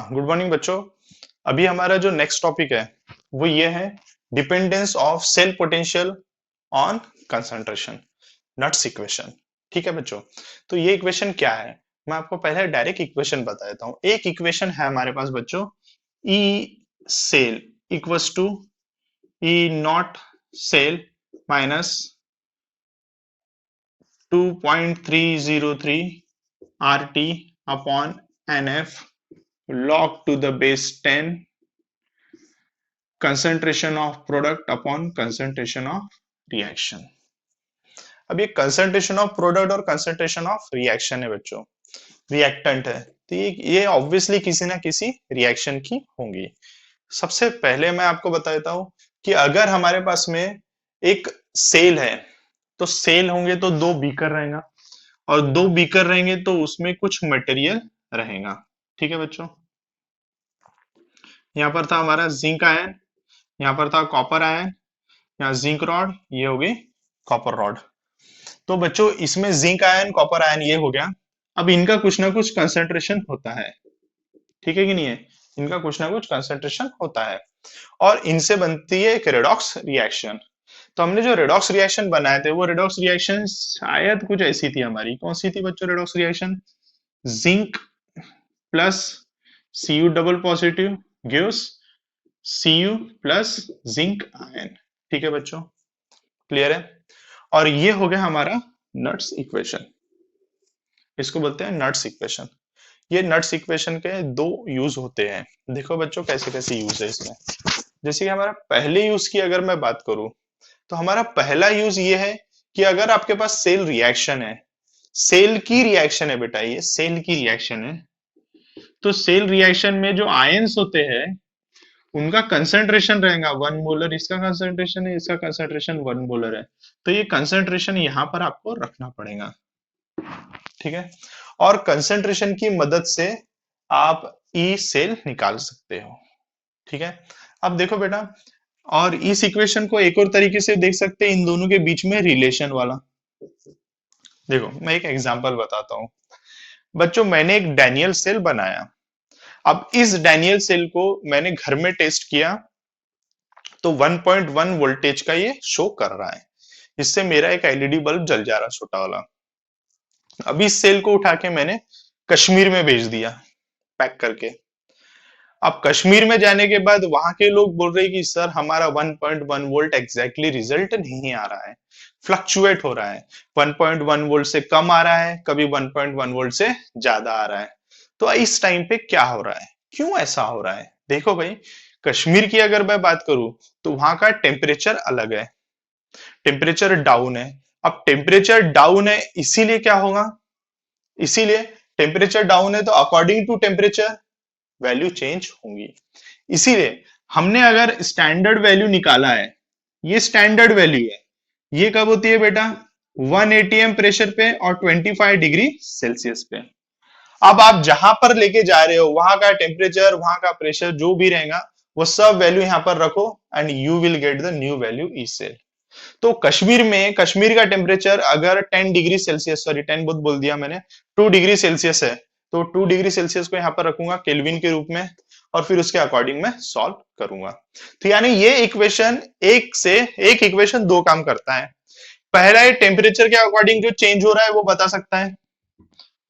Good morning बच्चों। अभी हमारा जो नेक्स्ट टॉपिक है वो ये है dependence of cell potential on concentration, नट्स इक्वेशन। ठीक है बच्चों, तो ये इक्वेशन क्या है मैं आपको पहले डायरेक्ट इक्वेशन बता देता हूँ। एक इक्वेशन है हमारे पास बच्चों, E cell equals to E not cell minus 2.303 R T upon n F log to the base 10 concentration of product upon concentration of reaction। अब ये कंसंट्रेशन ऑफ प्रोडक्ट और कंसंट्रेशन ऑफ रिएक्शन है बच्चों, reactant है, तो ये obviously किसी ना किसी रिएक्शन की होंगी। सबसे पहले मैं आपको बता देता हूं कि अगर हमारे पास में एक सेल है तो सेल होंगे तो दो बीकर रहेगा, और दो बीकर रहेंगे तो उसमें कुछ मटेरियल रहेगा। ठीक है बच्चों, यहाँ पर था हमारा जिंक आयन, यहाँ पर था कॉपर आयन, यहाँ जिंक रॉड, ये हो गई कॉपर रॉड। तो बच्चों इसमें जिंक आयन कॉपर आयन ये हो गया। अब इनका कुछ ना कुछ कंसंट्रेशन होता है, ठीक है कि नहीं है, इनका कुछ ना कुछ कंसंट्रेशन होता है और इनसे बनती है एक रेडॉक्स रिएक्शन। तो हमने जो रेडॉक्स रिएक्शन बनाए थे वो रेडॉक्स रिएक्शन शायद कुछ ऐसी थी हमारी। कौन सी थी बच्चों redox reaction? Zinc plus Cu double positive gives Cu plus zinc ion. ठीक है बच्चों, क्लियर है। और ये हो गया हमारा नट्स इक्वेशन, इसको बोलते हैं नट्स इक्वेशन। ये नट्स इक्वेशन के दो यूज होते हैं। देखो बच्चों कैसे कैसे यूज है इसमें। जैसे कि हमारा पहले यूज की अगर मैं बात करूं तो हमारा पहला यूज ये है कि अगर आपके पास सेल रिएक्शन है, सेल की रिएक्शन है बेटा, ये सेल की रिएक्शन है, तो सेल रिएक्शन में जो आयंस होते हैं उनका कंसंट्रेशन रहेगा 1 मोलर। इसका कंसंट्रेशन है, इसका कंसंट्रेशन 1 मोलर है, तो ये कंसंट्रेशन यहां पर आपको रखना पड़ेगा। ठीक है, और कंसंट्रेशन की मदद से आप ई सेल निकाल सकते हो। ठीक है, अब देखो बेटा, और इस इक्वेशन को एक और तरीके से देख सकते हैं, इन दोनों के बीच में रिलेशन वाला। देखो मैं एक एग्जांपल बताता हूं बच्चों। मैंने एक डैनियल सेल बनाया। अब इस डैनियल सेल को मैंने घर में टेस्ट किया तो 1.1 वोल्टेज का ये शो कर रहा है। इससे मेरा एक एलईडी बल्ब जल जा रहा छोटा वाला। अभी इस सेल को उठा के मैंने कश्मीर में भेज दिया पैक करके। अब कश्मीर में जाने के बाद वहां के लोग बोल रहे कि सर हमारा 1.1 वोल्ट एग्जैक्टली रिजल्ट नहीं आ रहा है, फ्लक्चुएट हो रहा है, 1.1 वोल्ट से कम आ रहा है, कभी 1.1 वोल्ट से ज्यादा आ रहा है। तो इस टाइम पे क्या हो रहा है, क्यों ऐसा हो रहा है? देखो भाई, कश्मीर की अगर मैं बात करूं तो वहां का टेम्परेचर अलग है, टेम्परेचर डाउन है। अब टेम्परेचर डाउन है इसीलिए क्या होगा, इसीलिए टेम्परेचर डाउन है तो according to temperature value change होंगी। इसीलिए हमने अगर स्टैंडर्ड वैल्यू निकाला है, ये स्टैंडर्ड वैल्यू है, ये कब होती है बेटा? 1 atm प्रेशर पे और 25 डिग्री सेल्सियस पे। अब आप जहां पर लेके जा रहे हो वहां का टेम्परेचर, वहां का प्रेशर जो भी रहेगा वो सब वैल्यू यहां पर रखो and you will get the new value E cell. तो कश्मीर में, कश्मीर का टेम्परेचर अगर 10 डिग्री सेल्सियस, सॉरी 10 बहुत बोल दिया मैंने, 2 डिग्री सेल्सियस है, तो 2 डिग्री सेल्सियस को यहां पर रखूंगा केल्विन के रूप में और फिर उसके अकॉर्डिंग मैं सॉल्व करूंगा। तो यानी ये इक्वेशन एक इक्वेशन दो काम करता है। पहला है टेम्परेचर के अकॉर्डिंग जो चेंज हो रहा है वो बता सकता है,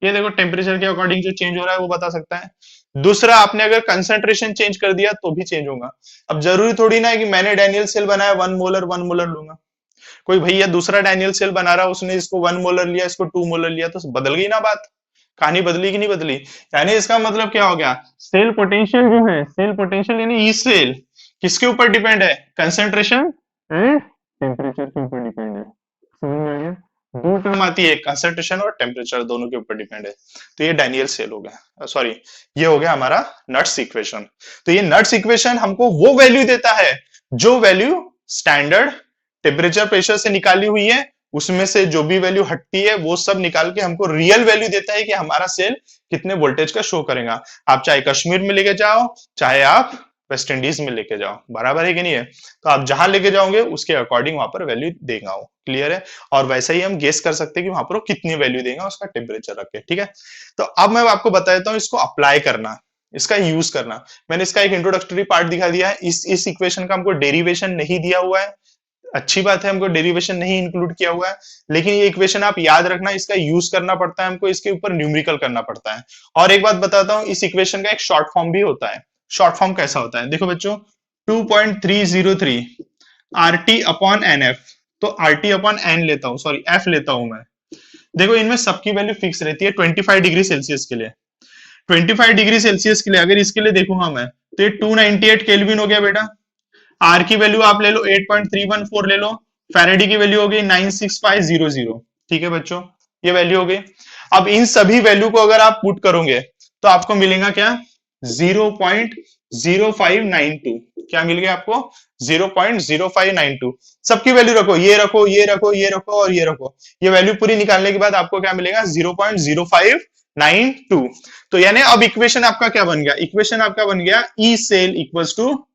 ये देखो टेम्परेचर के अकॉर्डिंग जो चेंज हो रहा है वो बता सकता है। दूसरा, आपने अगर कंसंट्रेशन चेंज कर दिया तो भी चेंज होगा। अब जरूरी थोड़ी ना है कि मैंने डैनियल सेल बनाया 1 मोलर लूंगा, कोई भैया दूसरा डैनियल सेल बना रहा, उसने इसको 1 मोलर लिया, इसको 2 मोलर लिया, तो बदल गई ना बात, कहानी बदली कि नहीं बदली? यानी इसका मतलब क्या हो गया, सेल पोटेंशियल जो है, सेल पोटेंशियल यानी ई सेल किसके ऊपर डिपेंड है? कंसंट्रेशन टेम्परेचर के ऊपर डिपेंड है। समझ में आ गया? दो टर्म आती है, कंसंट्रेशन और टेम्परेचर दोनों के ऊपर डिपेंड है। तो ये डैनियल सेल हो गया, सॉरी ये हो गया हमारा नट्स इक्वेशन। तो ये नट्स इक्वेशन हमको वो वैल्यू देता है जो वैल्यू स्टैंडर्ड टेम्परेचर प्रेशर से निकाली हुई है, उसमें से जो भी वैल्यू हटती है वो सब निकाल के हमको रियल वैल्यू देता है कि हमारा सेल कितने वोल्टेज का शो करेगा। आप चाहे कश्मीर में लेके जाओ, चाहे आप वेस्ट इंडीज में लेके जाओ, बराबर है कि नहीं है? तो आप जहां लेके जाओगे उसके अकॉर्डिंग वहां पर वैल्यू देगा वो, क्लियर है। और वैसे ही हम गेस कर सकते हैं कि वहां पर वो कितनी वैल्यू देगा उसका टेम्परेचर रख के। ठीक है, तो अब मैं आपको बता देता हूं इसको अप्लाई करना। इसका यूज करना। मैंने इसका एक इंट्रोडक्टरी पार्ट दिखा दिया है। इस इक्वेशन का हमको डेरिवेशन नहीं दिया हुआ है, अच्छी बात है, हमको डेरिवेशन नहीं इंक्लूड किया हुआ है, लेकिन ये इक्वेशन आप याद रखना, इसका यूज करना पड़ता है हमको, इसके ऊपर न्यूमेरिकल करना पड़ता है। और एक बात बताता हूं, इस इक्वेशन का एक शॉर्ट फॉर्म भी होता है। शॉर्ट फॉर्म कैसा होता है, देखो बच्चों, 2.303 RT अपॉन NF। तो RT अपॉन N लेता हूं, सॉरी F लेता हूं मैं। देखो इनमें सबकी वैल्यू फिक्स रहती है 25 डिग्री सेल्सियस के लिए। 25 डिग्री सेल्सियस के लिए अगर इसके लिए देखूंगा मैं, तो ये 298 केल्विन हो गया बेटा। आर की वैल्यू आप ले लो 8.314 ले लो, फैराडे की वैल्यू हो गई 96500। ठीक है बच्चों, ये वैल्यू हो गई। अब इन सभी वैल्यू को अगर आप पुट करोगे तो आपको मिलेगा क्या, 0.0592। क्या मिल गया आपको, 0.0592। सबकी वैल्यू रखो, ये रखो, ये रखो, ये रखो और ये रखो, ये वैल्यू पूरी निकालने के बाद आपको क्या मिलेगा, 0.0592। तो यानी अब इक्वेशन आपका क्या बन गया, इक्वेशन आपका बन गया E cell equals to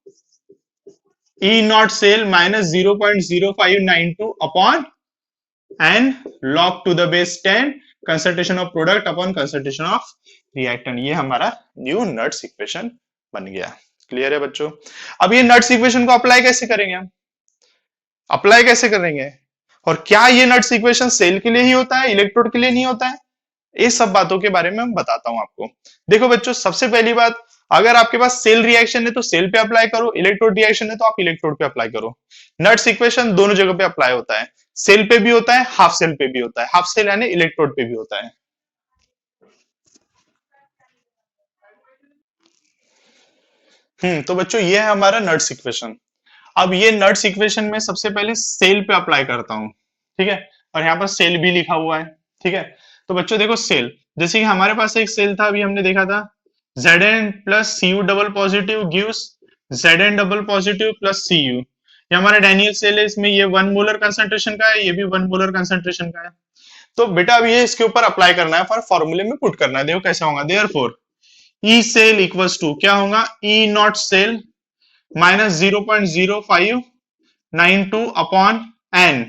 E naught cell minus 0.0592 upon n log to the base 10 concentration of product upon concentration of reactant। ये हमारा न्यू नट्स इक्वेशन बन गया। क्लियर है बच्चों। अब ये नट्स इक्वेशन को अप्लाई कैसे करेंगे हम, अप्लाई कैसे करेंगे, और क्या ये नट्स इक्वेशन सेल के लिए ही होता है, इलेक्ट्रोड के लिए नहीं होता है, ये सब बातों के बारे में मैं बताता हूं आपको। देखो बच्चों, सबसे पहली बात, अगर आपके पास सेल रिएक्शन है तो सेल पे अप्लाई करो, इलेक्ट्रोड रिएक्शन है तो आप इलेक्ट्रोड पे अप्लाई करो। नट्स इक्वेशन दोनों जगह पे अप्लाई होता है, सेल पे भी होता है, हाफ सेल पे भी होता है, हाफ सेल यानी इलेक्ट्रोड पे भी होता है। तो बच्चों ये है हमारा नट्स इक्वेशन। अब ये नट्स इक्वेशन में सबसे पहले सेल पे अप्लाई करता हूं, ठीक है, और यहाँ पर सेल भी लिखा हुआ है। ठीक है, तो बच्चों देखो सेल, जैसे कि हमारे पास एक सेल था, अभी हमने देखा था, Zn plus Cu double positive gives Zn double positive plus Cu। ये हमारा डैनियल सेल है, इसमें ये 1 मोलर कंसंट्रेशन का है, ये भी 1 मोलर कंसंट्रेशन का है। तो बेटा अब ये इसके ऊपर अप्लाई करना है, फॉर्मूले में पुट करना है। देखो कैसे होगा, therefore E cell equals to क्या होगा, E not cell minus 0.0592 upon n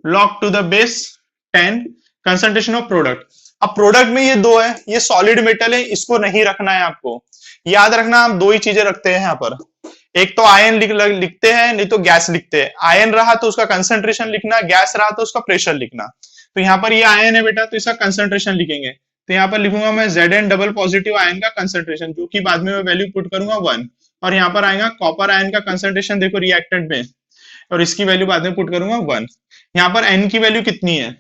log to the base 10 concentration of product. अब प्रोडक्ट में ये दो है, ये सॉलिड मेटल है, इसको नहीं रखना है आपको, याद रखना आप दो ही चीजें रखते हैं यहाँ पर, एक तो आयन लिखते हैं, नहीं तो गैस लिखते हैं। आयन रहा तो उसका कंसंट्रेशन लिखना, गैस रहा तो उसका प्रेशर लिखना। तो यहाँ पर ये आयन है बेटा, तो इसका कंसंट्रेशन लिखेंगे, तो यहाँ पर लिखूंगा मैं Zn डबल पॉजिटिव आयन का कंसंट्रेशन, जो कि बाद में मैं वैल्यू पुट करूंगा 1, और यहाँ पर आएगा कॉपर आयन का कंसंट्रेशन, देखो रिएक्टेंट में, और इसकी वैल्यू बाद में पुट करूंगा 1। यहाँ पर n की वैल्यू कितनी है,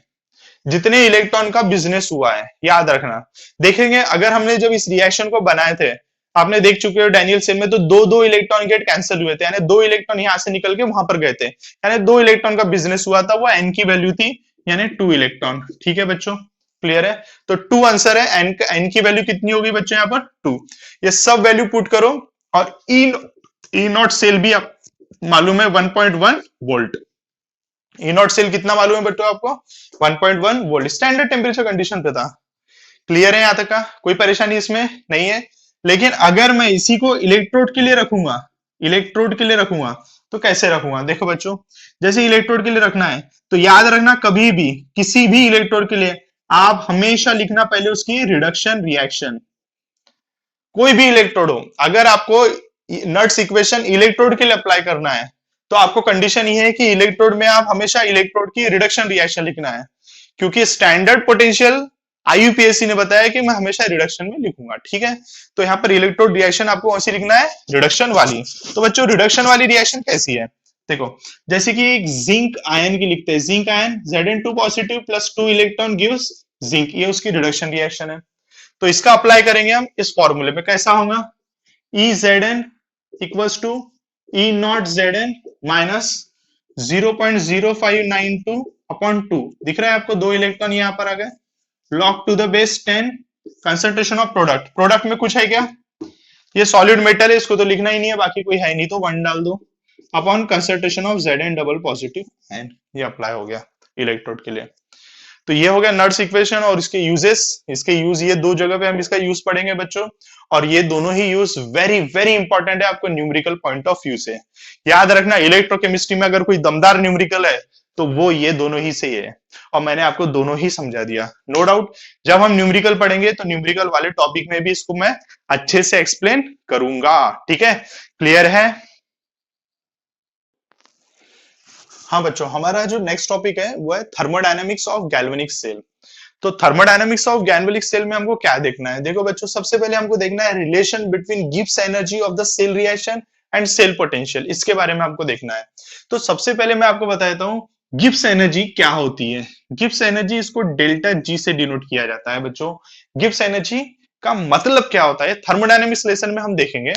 जितने इलेक्ट्रॉन का बिजनेस हुआ है, याद रखना। देखेंगे अगर हमने जब इस रिएक्शन को बनाए थे, आपने देख चुके हो डैनियल सेल में, तो दो दो इलेक्ट्रॉन गेट कैंसिल हुए थे, यानी दो इलेक्ट्रॉन यहां से निकल के वहां पर गए थे, यानी 2 इलेक्ट्रॉन का बिजनेस हुआ था, वो n की वैल्यू थी, यानी 2 इलेक्ट्रॉन। ठीक है बच्चों, क्लियर है, तो 2 आंसर है, n की वैल्यू कितनी होगी बच्चों, यहाँ पर 2। ये सब वैल्यू पुट करो, और ई नॉट सेल भी आप मालूम है 1.1 वोल्ट। ई नॉट सेल कितना मालूम है बच्चों आपको, 1.1 वोल्ट, स्टैंडर्ड टेम्परेचर कंडीशन पे था। क्लियर है यहाँ तक का, कोई परेशानी इसमें नहीं है। लेकिन अगर मैं इसी को इलेक्ट्रोड के लिए रखूंगा, इलेक्ट्रोड के लिए रखूंगा, तो कैसे रखूंगा, देखो बच्चों, जैसे इलेक्ट्रोड के लिए रखना है, तो याद रखना कभी भी किसी भी इलेक्ट्रोड के लिए आप हमेशा लिखना पहले उसकी रिडक्शन रिएक्शन। कोई भी इलेक्ट्रोड हो, अगर आपको नट्स इक्वेशन इलेक्ट्रोड के लिए अप्लाई करना है, तो आपको कंडीशन ये है कि इलेक्ट्रोड में आप हमेशा इलेक्ट्रोड की रिडक्शन रिएक्शन लिखना है, क्योंकि स्टैंडर्ड पोटेंशियल आईयूपीएससी ने बताया कि मैं हमेशा रिडक्शन में लिखूंगा। ठीक है, तो यहाँ पर इलेक्ट्रोड रिएक्शन आपको कौन सी लिखना है, रिडक्शन वाली। तो बच्चों रिडक्शन वाली रिएक्शन कैसी है, देखो जैसे कि एक जिंक आयन की लिखते हैं, zinc ion Zn2 positive plus 2 electron gives zinc, ये उसकी रिडक्शन रिएक्शन है। तो इसका अप्लाई करेंगे हम इस फॉर्मूले में, कैसा होगा, E Zn equals to E naught Zn minus 0.0592 upon 2, दिख रहा है आपको, 2 इलेक्ट्रॉन यहाँ पर आ गए, log to the base 10 concentration of product. Product में कुछ है क्या, ये सॉलिड मेटल है, इसको तो लिखना ही नहीं है, बाकी कोई है नहीं तो 1 डाल दो, upon concentration of Zn double positive and ये अप्लाई हो गया इलेक्ट्रोड के लिए। तो ये हो गया नट्स इक्वेशन और इसके यूजेस, इसके यूज ये दो जगह पे हम इसका यूज पढ़ेंगे बच्चों, और ये दोनों ही यूज वेरी वेरी इंपॉर्टेंट है आपको न्यूमेरिकल पॉइंट ऑफ व्यू से। याद रखना इलेक्ट्रोकेमिस्ट्री में अगर कोई दमदार न्यूमेरिकल है तो वो ये दोनों ही सही है, और मैंने आपको दोनों ही समझा दिया, नो डाउट। जब हम न्यूमेरिकल पढ़ेंगे तो न्यूमेरिकल वाले टॉपिक में भी इसको मैं अच्छे से एक्सप्लेन करूंगा, ठीक है, क्लियर है। हाँ बच्चों, हमारा जो नेक्स्ट टॉपिक है वो है थर्मोडायनेमिक्स ऑफ गैल्वेनिक सेल। तो थर्मोडायनेमिक्स ऑफ गैल्वेनिक सेल में हमको क्या देखना है, देखो बच्चों, सबसे पहले हमको देखना है relation between Gibbs energy of the cell reaction and cell potential, इसके बारे में आपको देखना है। तो सबसे पहले मैं आपको बता देता हूँ गिब्स एनर्जी क्या होती है। गिब्स एनर्जी, इसको डेल्टा जी से डिनोट किया जाता है बच्चों। गिब्स एनर्जी का मतलब क्या होता है थर्मोडायनेमिक्स लेसन में हम देखेंगे,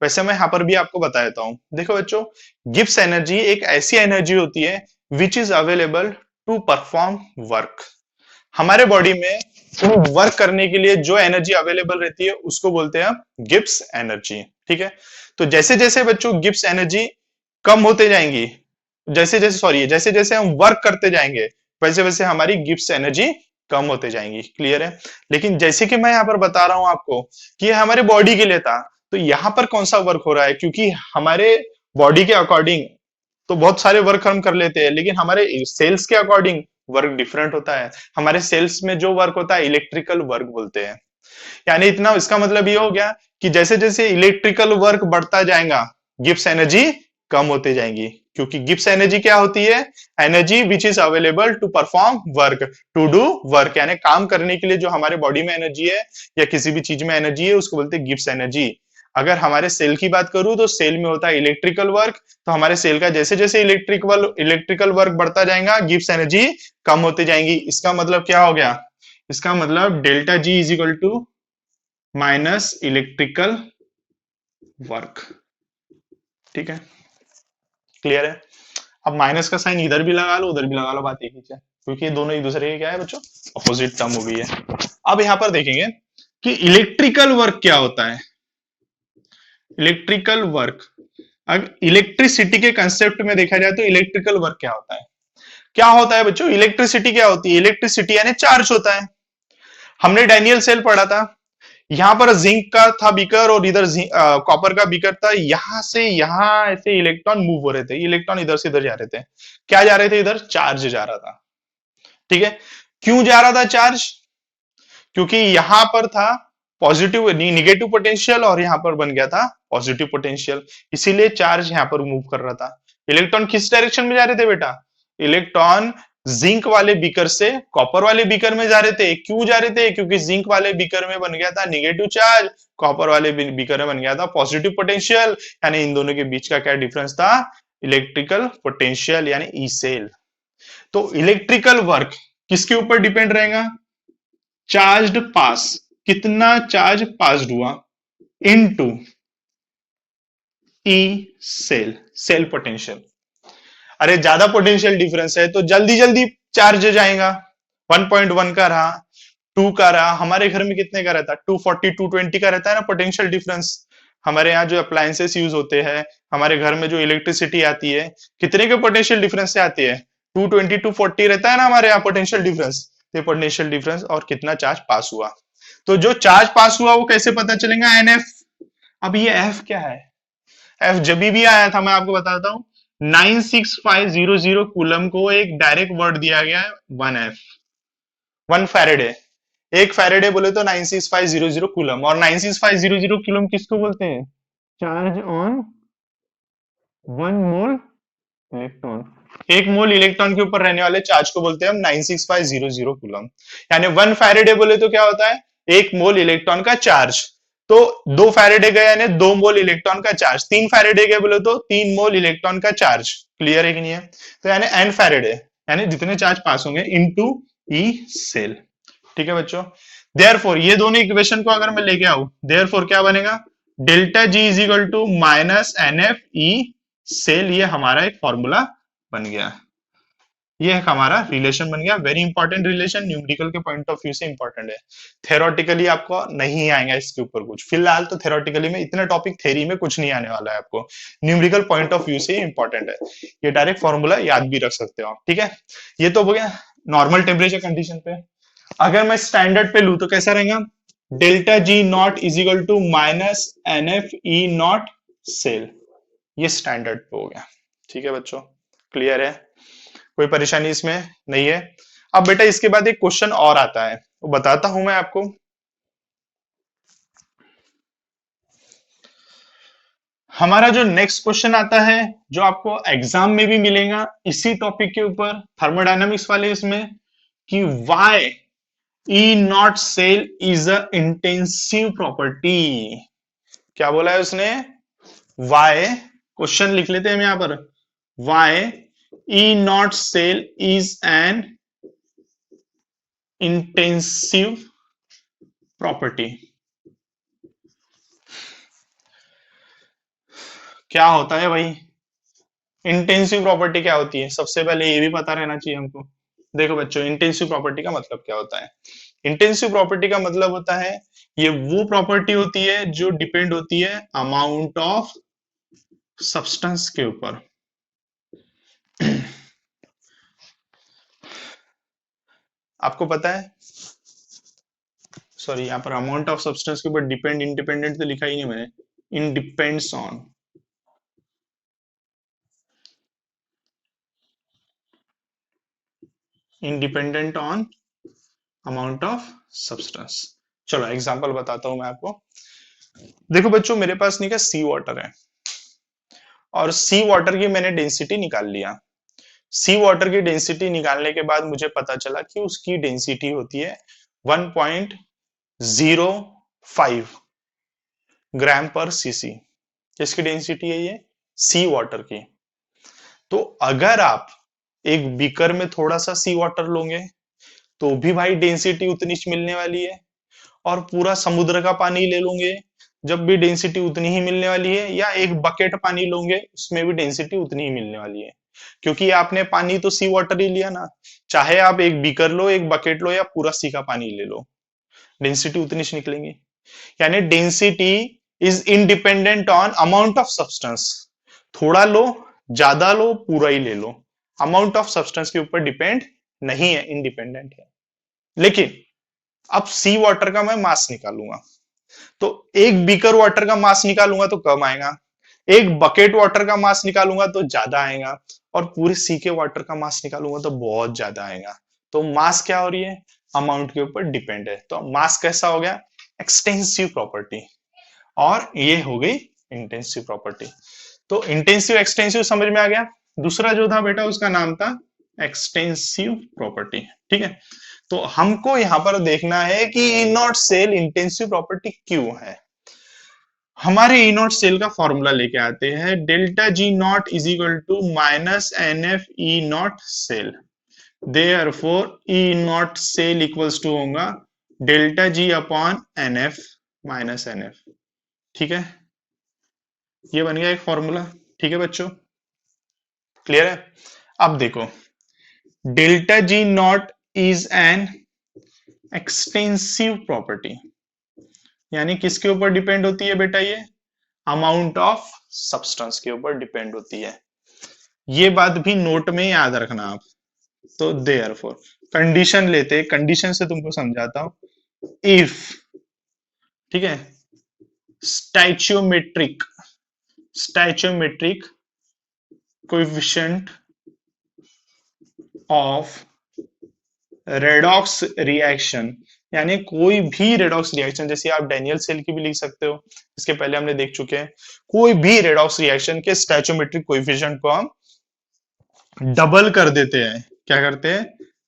वैसे मैं यहाँ पर भी आपको बता देता हूँ। देखो बच्चों, गिब्स एनर्जी एक ऐसी एनर्जी होती है which is available to perform work. हमारे बॉडी में वर्क करने के लिए जो एनर्जी अवेलेबल रहती है उसको बोलते हैं हम गिब्स एनर्जी, ठीक है। तो जैसे जैसे बच्चों गिब्स एनर्जी कम होते जाएंगी, जैसे जैसे हम वर्क करते जाएंगे वैसे वैसे हमारी गिब्स एनर्जी कम होते जाएंगी, क्लियर है। लेकिन जैसे कि मैं यहाँ पर बता रहा हूं आपको कि ये हमारे बॉडी के लिए था, तो यहाँ पर कौन सा वर्क हो रहा है, क्योंकि हमारे बॉडी के अकॉर्डिंग तो बहुत सारे वर्क हम कर लेते हैं, लेकिन हमारे सेल्स के अकॉर्डिंग वर्क डिफरेंट होता है। हमारे सेल्स में जो वर्क होता है इलेक्ट्रिकल वर्क बोलते हैं। यानी इतना, इसका मतलब ये हो गया कि जैसे जैसे इलेक्ट्रिकल वर्क बढ़ता जाएगा गिब्स एनर्जी कम होते जाएंगी, क्योंकि गिब्स एनर्जी क्या होती है, energy which is available to perform work, to do work, यानी काम करने के लिए जो हमारे बॉडी में एनर्जी है या किसी भी चीज में एनर्जी है उसको बोलते हैं गिब्स एनर्जी। अगर हमारे सेल की बात करूं तो सेल में होता है इलेक्ट्रिकल वर्क, तो हमारे सेल का जैसे जैसे इलेक्ट्रिकल वर्क बढ़ता जाएगा गिब्स एनर्जी कम होती जाएंगी। इसका मतलब क्या हो गया, इसका मतलब delta G is equal to minus electrical work, ठीक है, क्लियर है। अब माइनस का साइन इधर भी लगा लो उधर भी लगा लो, बात एक ही है, क्योंकि ये दोनों एक दूसरे के क्या है बच्चों, अपोजिट टर्म हो गई है। अब यहां पर देखेंगे कि इलेक्ट्रिकल वर्क क्या होता है। इलेक्ट्रिकल वर्क, अगर इलेक्ट्रिसिटी के कंसेप्ट में देखा जाए तो इलेक्ट्रिकल वर्क क्या होता है, क्या होता है बच्चों, इलेक्ट्रिसिटी क्या होती है, इलेक्ट्रिसिटी यानी चार्ज होता है। हमने डैनियल सेल पढ़ा था, यहां पर जिंक का था बीकर और इधर कॉपर का बीकर था, यहां से यहां ऐसे इलेक्ट्रॉन मूव हो रहे थे, इलेक्ट्रॉन इधर से इधर जा रहे थे, क्या जा रहे थे, इधर चार्ज जा रहा था, ठीक है। क्यों जा रहा था चार्ज, क्योंकि यहां पर था पॉजिटिव निगेटिव पोटेंशियल और यहां पर बन गया था पॉजिटिव पोटेंशियल, इसीलिए चार्ज यहां पर मूव कर रहा था। इलेक्ट्रॉन किस डायरेक्शन में जा रहे थे बेटा, इलेक्ट्रॉन जिंक वाले बीकर से कॉपर वाले बीकर में जा रहे थे। क्यों जा रहे थे, क्योंकि जिंक वाले बीकर में बन गया था निगेटिव चार्ज, कॉपर वाले बीकर में बन गया था पॉजिटिव पोटेंशियल, यानी इन दोनों के बीच का क्या डिफरेंस था, इलेक्ट्रिकल पोटेंशियल यानी ई सेल। तो इलेक्ट्रिकल वर्क किसके ऊपर डिपेंड रहेगा, चार्ज्ड पास, कितना चार्ज पास्ड हुआ, into E cell, cell potential. अरे ज्यादा पोटेंशियल डिफरेंस है तो जल्दी जल्दी चार्ज जाएगा, 1.1 का रहा, 2 का रहा, हमारे घर में कितने का रहता है 240 220 का रहता है ना पोटेंशियल डिफरेंस। हमारे यहाँ जो अप्लायंसेस यूज होते हैं, हमारे घर में जो इलेक्ट्रिसिटी आती है, कितने के पोटेंशियल डिफरेंस से आती है, 220 240 रहता है ना हमारे यहाँ पोटेंशियल डिफरेंस। तो पोटेंशियल डिफरेंस और कितना चार्ज पास हुआ, तो जो चार्ज पास हुआ वो कैसे पता चलेगा, एनएफ। अब ये एफ क्या है, एफ जब भी आया था मैं आपको बताता हूँ, 96500 कूलम को एक डायरेक्ट वर्ड दिया गया है 1F, 1 फैरेडे। एक फैरेडे बोले तो 96500 कूलम, और 96500 कूलम किसको बोलते हैं, चार्ज ऑन 1 मोल इलेक्ट्रॉन। एक मोल इलेक्ट्रॉन के ऊपर रहने वाले चार्ज को बोलते हैं हम 96500 कूलम। यानी 1 फैरेडे बोले तो क्या होता है, एक मोल इलेक्ट्रॉन का चार्ज। तो 2 फैरेडे गए यानी 2 मोल इलेक्ट्रॉन का चार्ज, 3 फैरेडे गए बोले तो 3 मोल इलेक्ट्रॉन का चार्ज, क्लियर है कि नहीं है। तो यानी एन फैरेडे यानी जितने चार्ज पास होंगे इनटू ई सेल, ठीक है बच्चों। देयरफॉर ये दोनों इक्वेशन को अगर मैं लेके आऊं, देयरफॉर क्या बनेगा, delta G is equal to minus n F E cell, ये हमारा एक फॉर्मूला बन गया, ये एक हमारा रिलेशन बन गया। वेरी इंपॉर्टेंट रिलेशन, न्यूमेरिकल के पॉइंट ऑफ व्यू से इंपॉर्टेंट है, थेरोटिकली आपको नहीं आएगा इसके ऊपर कुछ, फिलहाल तो थेरोटिकली में इतना टॉपिक थेरी में कुछ नहीं आने वाला है आपको, न्यूमेरिकल पॉइंट ऑफ व्यू से इंपॉर्टेंट है, ये डायरेक्ट फॉर्मूला याद भी रख सकते हो आप, ठीक है। ये तो हो गया नॉर्मल टेम्परेचर कंडीशन पे। अगर मैं स्टैंडर्ड पे लू तो कैसा रहेगा, delta G not is equal to minus n F E not cell, ये स्टैंडर्ड पे हो गया, ठीक है बच्चों, क्लियर है। कोई परेशानी इसमें नहीं है। अब बेटा इसके बाद एक क्वेश्चन और आता है, वो बताता हूं मैं आपको। हमारा जो नेक्स्ट क्वेश्चन आता है, जो आपको एग्जाम में भी मिलेगा इसी टॉपिक के ऊपर, थर्मोडायनामिक्स वाले इसमें, कि why E not cell is a intensive property. क्या बोला है उसने? वाई, क्वेश्चन लिख लेते हैं हम यहां पर, why E not cell is an intensive property. क्या होता है भाई इंटेंसिव प्रॉपर्टी? क्या होती है सबसे पहले ये भी पता रहना चाहिए हमको। देखो बच्चों, इंटेंसिव प्रॉपर्टी का मतलब क्या होता है? इंटेंसिव प्रॉपर्टी का मतलब होता है, ये वो प्रॉपर्टी होती है जो डिपेंड होती है अमाउंट ऑफ सब्सटेंस के ऊपर। आपको पता है, सॉरी यहाँ पर अमाउंट ऑफ सब्सटेंस के ऊपर डिपेंड इंडिपेंडेंट तो लिखा ही नहीं मैंने, in depends on, independent on amount of substance. चलो एग्जांपल बताता हूं मैं आपको। देखो बच्चों, मेरे पास नहीं का सी वाटर है, और सी वाटर की मैंने डेंसिटी निकाल लिया। सी वाटर की डेंसिटी निकालने के बाद मुझे पता चला कि उसकी डेंसिटी होती है 1.05 ग्राम पर सीसी। किसकी डेंसिटी है ये? सी वाटर की। तो अगर आप एक बीकर में थोड़ा सा सी वाटर लोगे तो भी भाई डेंसिटी उतनी मिलने वाली है, और पूरा समुद्र का पानी ले लोगे जब भी डेंसिटी उतनी ही मिलने वाली है, या एक बकेट पानी लोगे उसमें भी डेंसिटी उतनी ही मिलने वाली है, क्योंकि आपने पानी तो सी वाटर ही लिया ना। चाहे आप एक बीकर लो, एक बकेट लो, या पूरा सी का पानी ले लो, डेंसिटी उतनी ही निकलेंगी। यानी density is independent on amount of substance. थोड़ा लो, ज्यादा लो, पूरा ही ले लो, अमाउंट ऑफ सब्सटेंस के ऊपर डिपेंड नहीं है, इंडिपेंडेंट है। लेकिन अब सी वाटर का मैं मास निकालूंगा, तो एक बीकर वाटर का मास निकालूंगा तो कम आएगा, एक बकेट वाटर का मास निकालूंगा तो ज्यादा आएगा, और पूरे सी के वाटर का मास निकालूंगा तो बहुत ज्यादा आएगा। तो मास क्या हो रही है? अमाउंट के ऊपर डिपेंड है। तो मास कैसा हो गया? Extensive property. और ये हो गई इंटेंसिव प्रॉपर्टी। तो इंटेंसिव एक्सटेंसिव समझ में आ गया। दूसरा जो था बेटा उसका नाम था एक्सटेंसिव प्रॉपर्टी। ठीक है, तो हमको यहां पर देखना है कि E not cell intensive property क्यों है। हमारे ई नॉट सेल का फॉर्मूला लेके आते हैं, delta G not is equal to minus n F E not cell. Therefore E not cell equals to होगा delta G upon n F minus n F. ठीक है, ये बन गया एक फॉर्मूला। ठीक है बच्चों, क्लियर है? अब देखो, delta G not is an extensive property, यानी किसके ऊपर डिपेंड होती है बेटा? ये अमाउंट ऑफ सब्सटेंस के ऊपर डिपेंड होती है। ये बात भी नोट में याद रखना आप। तो देयरफॉर कंडीशन लेते, कंडीशन से तुमको समझाता हूं। इफ, ठीक है, स्टैच्योमेट्रिक, स्टैच्योमेट्रिक कोएफिशिएंट ऑफ रेडॉक्स रिएक्शन, यानी कोई भी रेडॉक्स रिएक्शन, जैसे आप डेनियल सेल की भी लिख सकते हो, इसके पहले हमने देख चुके हैं, कोई भी रेडॉक्स रिएक्शन के स्टैच्योमेट्रिक कोएफिशिएंट को हम डबल कर देते हैं। क्या करते हैं?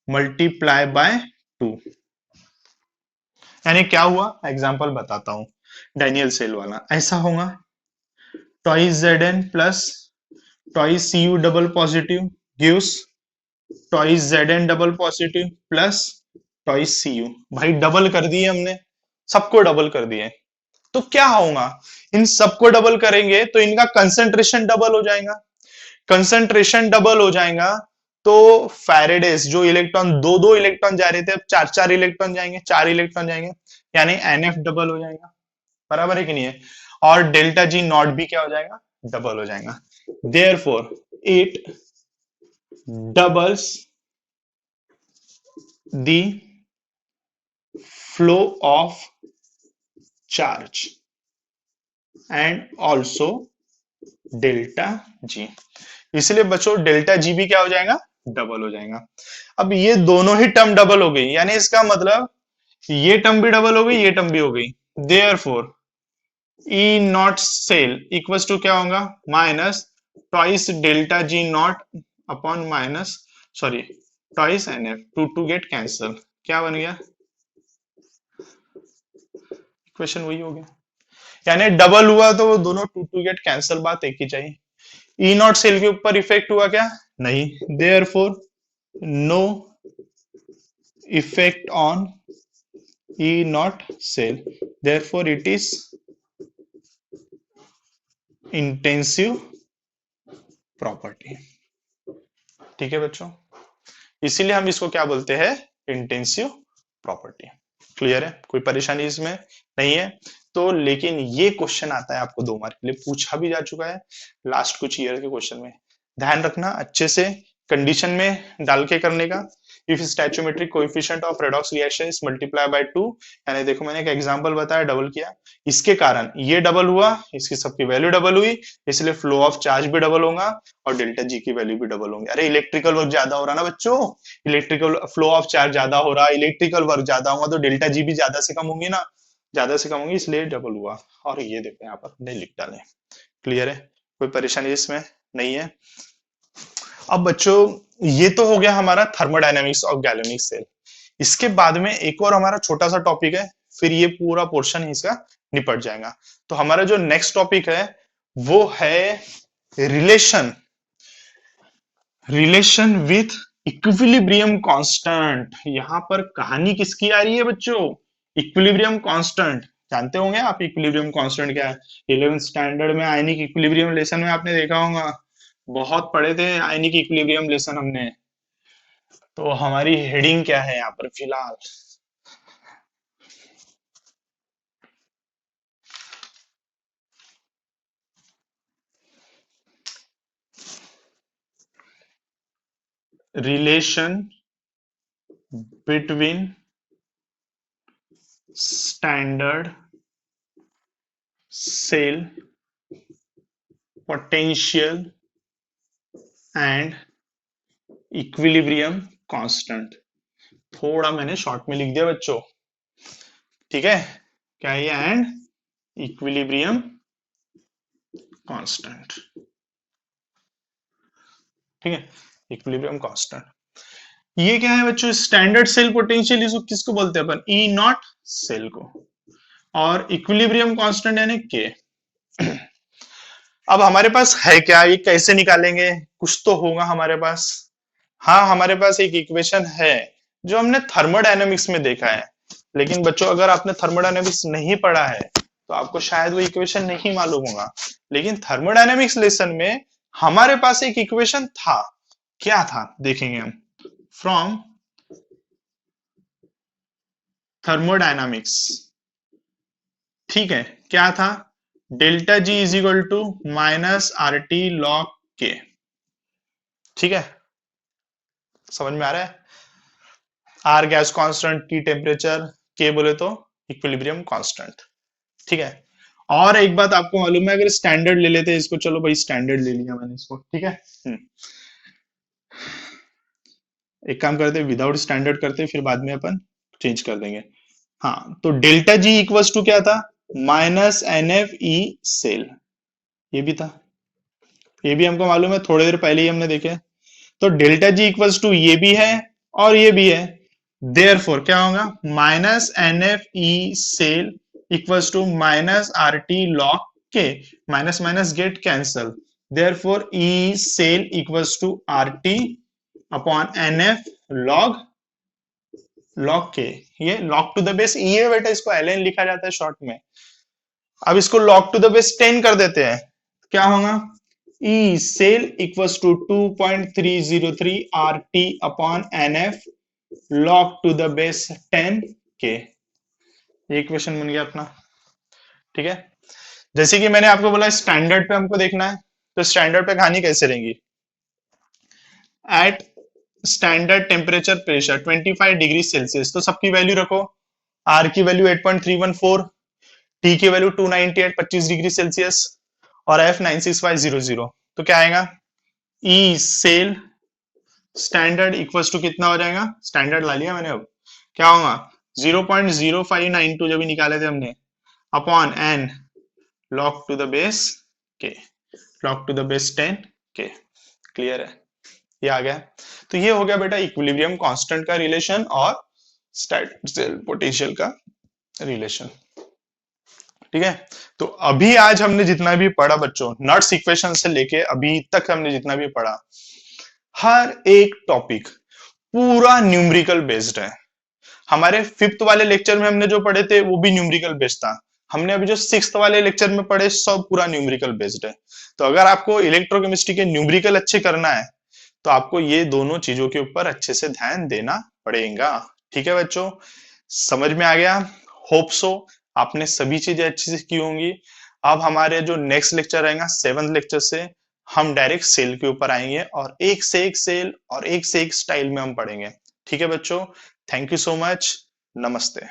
Multiply by 2। यानी क्या हुआ? एग्जांपल बताता हूं, डेनियल सेल वाला ऐसा होगा, twice Z N plus twice C U double positive gives twice Z N double positive plus twice C U. भाई डबल कर दिए हमने, सबको डबल कर दिए। तो क्या होगा? इन सबको डबल करेंगे तो इनका कंसंट्रेशन डबल हो जाएगा। कंसंट्रेशन डबल हो जाएगा तो फैरेडेस जो इलेक्ट्रॉन, दो दो इलेक्ट्रॉन जा रहे थे, अब चार चार इलेक्ट्रॉन जाएंगे, चार इलेक्ट्रॉन जाएंगे, यानी एनएफ डबल हो जाएगा। बराबर है कि नहीं है? और डेल्टा जी नॉट भी क्या हो जाएगा? डबल हो जाएगा। Therefore it doubles the flow of charge and also delta G. इसलिए बच्चों डेल्टा जी भी क्या हो जाएगा? डबल हो जाएगा। अब ये दोनों ही टर्म डबल हो गई, यानी इसका मतलब ये टर्म भी डबल हो गई, ये टर्म भी हो गई। Therefore E not cell equals to क्या होगा, minus twice delta G not upon minus, sorry, twice n F, to get cancel. क्या बन गया, इक्वेशन वही हो गया, यानी डबल हुआ तो वो दोनों टू गेट कैंसल, बात एक ही चाहिए। ई नॉट सेल के ऊपर इफेक्ट हुआ क्या, नहीं। Therefore no effect on E not cell, therefore it is intensive property. ठीक है बच्चों, इसीलिए हम इसको क्या बोलते हैं, इंटेंसिव प्रॉपर्टी। क्लियर है, कोई परेशानी इसमें नहीं है। तो लेकिन ये क्वेश्चन आता है आपको 2 मार्क के लिए, पूछा भी जा चुका है लास्ट कुछ ईयर के क्वेश्चन में। ध्यान रखना अच्छे से, कंडीशन में डाल के करने का। If stoichiometric coefficient of redox reaction is multiply by 2, यानी देखो मैंने एक एग्जांपल बताया, डबल किया, इसके कारण ये डबल हुआ, इसकी सबकी वैल्यू डबल हुई, इसलिए फ्लो ऑफ चार्ज भी डबल होगा और डेल्टा जी की वैल्यू भी डबल होंगी। अरे इलेक्ट्रिकल वर्क ज्यादा हो रहा ना बच्चों, इलेक्ट्रिकल फ्लो ऑफ चार्ज ज्यादा हो रहा, इलेक्ट्रिकल वर्क ज्यादा होगा तो डेल्टा जी भी ज्यादा से कम होंगी ना, ज्यादा से कम होंगी, इसलिए डबल हुआ। और ये देखो यहाँ पर नहीं लिख डाले। क्लियर है, कोई परेशानी इसमें नहीं है। अब बच्चों ये तो हो गया हमारा थर्मोडायनेमिक्स ऑफ गैल्वेनिक सेल। इसके बाद में एक और हमारा छोटा सा टॉपिक है, फिर ये पूरा पोर्शन इसका निपट जाएगा। तो हमारा जो नेक्स्ट टॉपिक है वो है relation, relation with equilibrium constant. यहां पर कहानी किसकी आ रही है बच्चों, इक्विलिब्रियम कांस्टेंट। जानते होंगे आप इक्विलिब्रियम कांस्टेंट क्या है, 11th स्टैंडर्ड में आयनिक इक्विलिब्रियम लेसन में आपने देखा होगा, बहुत पढ़े थे आयनिक इक्विलिब्रियम लेसन हमने। तो हमारी हेडिंग क्या है यहाँ पर फिलहाल, relation between standard cell potential and equilibrium constant. थोड़ा मैंने शॉर्ट में लिख दिया बच्चों, ठीक है, क्या ये, एंड इक्विलिब्रियम कांस्टेंट। ठीक है, इक्विलिब्रियम कांस्टेंट ये क्या है बच्चों, स्टैंडर्ड सेल पोटेंशियल इसको किसको बोलते हैं अपन, ई नॉट सेल को, और इक्विलिब्रियम कांस्टेंट यानी के। अब हमारे पास है क्या, ये कैसे निकालेंगे, कुछ तो होगा हमारे पास। हाँ हमारे पास एक इक्वेशन है जो हमने थर्मोडायनेमिक्स में देखा है, लेकिन बच्चों अगर आपने थर्मोडायनेमिक्स नहीं पढ़ा है तो आपको शायद वो इक्वेशन नहीं मालूम होगा। लेकिन थर्मोडायनेमिक्स लेसन में हमारे पास एक इक्वेशन था, क्या था देखेंगे हम, फ्रॉम थर्मोडायनामिक्स। ठीक है, क्या था, delta G is equal to minus R T log K. ठीक है, समझ में आ रहा है, R gas constant, T temperature, K बोले तो इक्विलिब्रियम कांस्टेंट। ठीक है, और एक बात आपको मालूम है, अगर स्टैंडर्ड ले लेते हैं इसको, चलो भाई स्टैंडर्ड ले लिया मैंने इसको, ठीक है। एक काम करते विदाउट स्टैंडर्ड करते, फिर बाद में अपन चेंज कर देंगे। हाँ तो डेल्टा जी इक्वल्स टू क्या था, minus n F E cell, ये भी था, ये भी हमको मालूम है, थोड़ी देर पहले ही हमने देखे। तो डेल्टा जी इक्वल्स टू ये भी है और ये भी है, देयरफॉर क्या होगा, minus n F E cell equals to minus R T log K, minus minus get cancel, therefore E cell equals to R T upon n F log log K. ये log to the base e है बेटा, इसको L N लिखा जाता है short में। अब इसको लॉग टू द बेस 10 कर देते हैं, क्या होगा, E cell equals to 2.303 R T upon n F log to the base 10 K. ये इक्वेशन बन गया अपना। ठीक है, जैसे कि मैंने आपको बोला स्टैंडर्ड पे हमको देखना है, तो स्टैंडर्ड पे कहानी कैसे रहेगी, at standard temperature pressure 25 degree celsius, तो सबकी वैल्यू रखो, आर की वैल्यू 8.314, टी की वैल्यू 298 25 डिग्री सेल्सियस, और एफ 96500, तो क्या आएगा, E cell standard equals to कितना हो जाएगा, स्टैंडर्ड ला लिया मैंने, अब क्या होगा 0.0592 जब भी निकाले थे हमने, upon n log to the base K, log to the base 10 K. Clear है, ये आ गया। तो ये हो गया बेटा इक्विलिब्रियम कांस्टेंट का रिलेशन और स्टैटिक सेल पोटेंशियल का रिलेशन। ठीक है, तो अभी आज हमने जितना भी पढ़ा बच्चों, नट्स इक्वेशन से लेके अभी तक हमने जितना भी पढ़ा, हर एक टॉपिक पूरा न्यूमेरिकल बेस्ड है। हमारे फिफ्थ वाले लेक्चर में हमने जो पढ़े थे वो भी न्यूमेरिकल बेस्ड था। हमने अभी जो सिक्स्थ वाले लेक्चर में पढ़े सब पूरा न्यूमेरिकल बेस्ड है। तो अगर आपको इलेक्ट्रोकेमिस्ट्री के न्यूमेरिकल अच्छे करना है तो आपको ये दोनों चीजों के ऊपर अच्छे से ध्यान देना पड़ेगा। ठीक है बच्चों, समझ में आ गया? होप सो आपने सभी चीजें अच्छे से की होंगी। अब हमारे जो नेक्स्ट लेक्चर रहेगा 7th लेक्चर से हम डायरेक्ट सेल के ऊपर आएंगे और एक से एक सेल और एक से एक स्टाइल में हम पढ़ेंगे। ठीक है बच्चों, थैंक यू सो मच, नमस्ते।